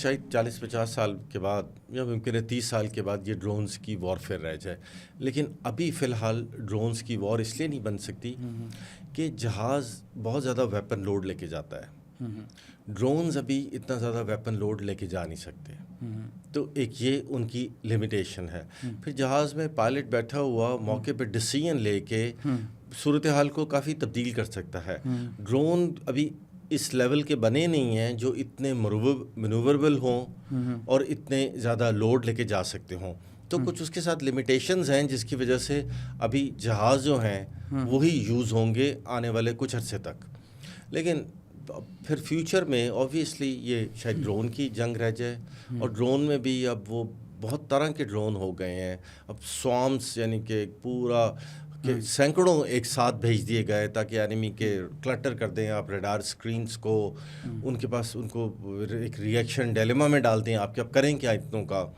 शायद 40-50 साल के बाद या मुमकिन है 30 साल के बाद ये ड्रोन्स की वॉरफेयर रह जाए, लेकिन अभी फ़िलहाल ड्रोन्स की वॉर इसलिए नहीं बन सकती कि जहाज़ बहुत ज़्यादा वेपन लोड लेके जाता है। ड्रोन्स अभी इतना ज़्यादा वेपन लोड लेके जा नहीं सकते, तो एक ये उनकी लिमिटेशन है। फिर जहाज़ में पायलट बैठा हुआ मौके पे डिसीजन लेके सूरत हाल को काफ़ी तब्दील कर सकता है। ड्रोन अभी इस लेवल के बने नहीं हैं जो इतने मनूवरेबल हों और इतने ज़्यादा लोड लेके जा सकते हों, तो कुछ उसके साथ लिमिटेशंस हैं जिसकी वजह से अभी जहाज़ जो हैं वही यूज़ होंगे आने वाले कुछ अरसे तक। लेकिन फिर फ्यूचर में ऑब्वियसली ये शायद ड्रोन की जंग रह जाए, और ड्रोन में भी अब वो बहुत तरह के ड्रोन हो गए हैं। अब स्वाम्स यानी कि पूरा कि सैकड़ों एक साथ भेज दिए गए ताकि एनिमी के क्लटर कर दें आप रडार स्क्रीन्स को, उनके पास उनको एक रिएक्शन डिलेमा में डाल दें आपके, अब करें क्या इतनों का।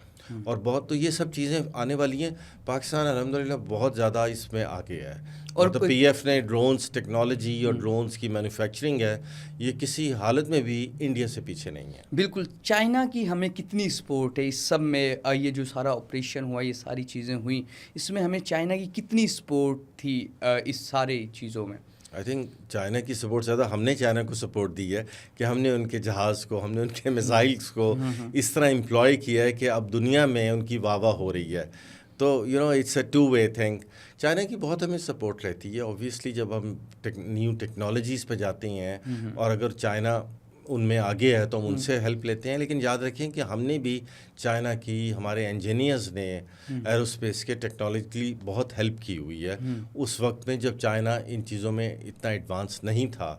और बहुत तो ये सब चीज़ें आने वाली हैं। पाकिस्तान अल्हम्दुलिल्लाह बहुत ज़्यादा इसमें आगे है, और तो पीएफ ने ड्रोन्स टेक्नोलॉजी और ड्रोन्स की मैन्युफैक्चरिंग है, ये किसी हालत में भी इंडिया से पीछे नहीं है। बिल्कुल। चाइना की हमें कितनी सपोर्ट है इस सब में? ये जो सारा ऑपरेशन हुआ, ये सारी चीज़ें हुई, इसमें हमें चाइना की कितनी सपोर्ट थी इस सारी चीज़ों में? आई थिंक चाइना की सपोर्ट ज़्यादा हमने चाइना को सपोर्ट दी है कि हमने उनके जहाज़ को, हमने उनके मिसाइल्स को इस तरह एम्प्लॉय किया है कि अब दुनिया में उनकी वाह हो रही है। तो it's a two way thing. China की बहुत हमें सपोर्ट रहती है ऑब्वियसली जब हम न्यू टेक्नोलॉजीज़ पे जाते हैं, और अगर चाइना उनमें आगे है तो हम उनसे हेल्प लेते हैं। लेकिन याद रखें कि हमने भी चाइना की, हमारे इंजीनियर्स ने एरोस्पेस के टेक्नोलॉजिकली बहुत हेल्प की हुई है। उस वक्त में जब चाइना इन चीज़ों में इतना एडवांस नहीं था,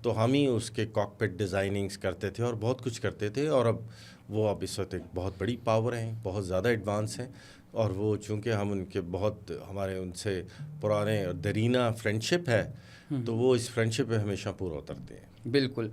तो हम ही उसके कॉकपिट डिज़ाइनिंग्स करते थे और बहुत कुछ करते थे। और अब इस वक्त एक बहुत बड़ी पावर हैं, बहुत ज़्यादा एडवांस हैं, और वो चूँकि हम उनके हमारे उनसे पुराने और दरीना फ्रेंडशिप है, तो वो इस फ्रेंडशिप पे हमेशा पूरा उतरते हैं। बिल्कुल सर।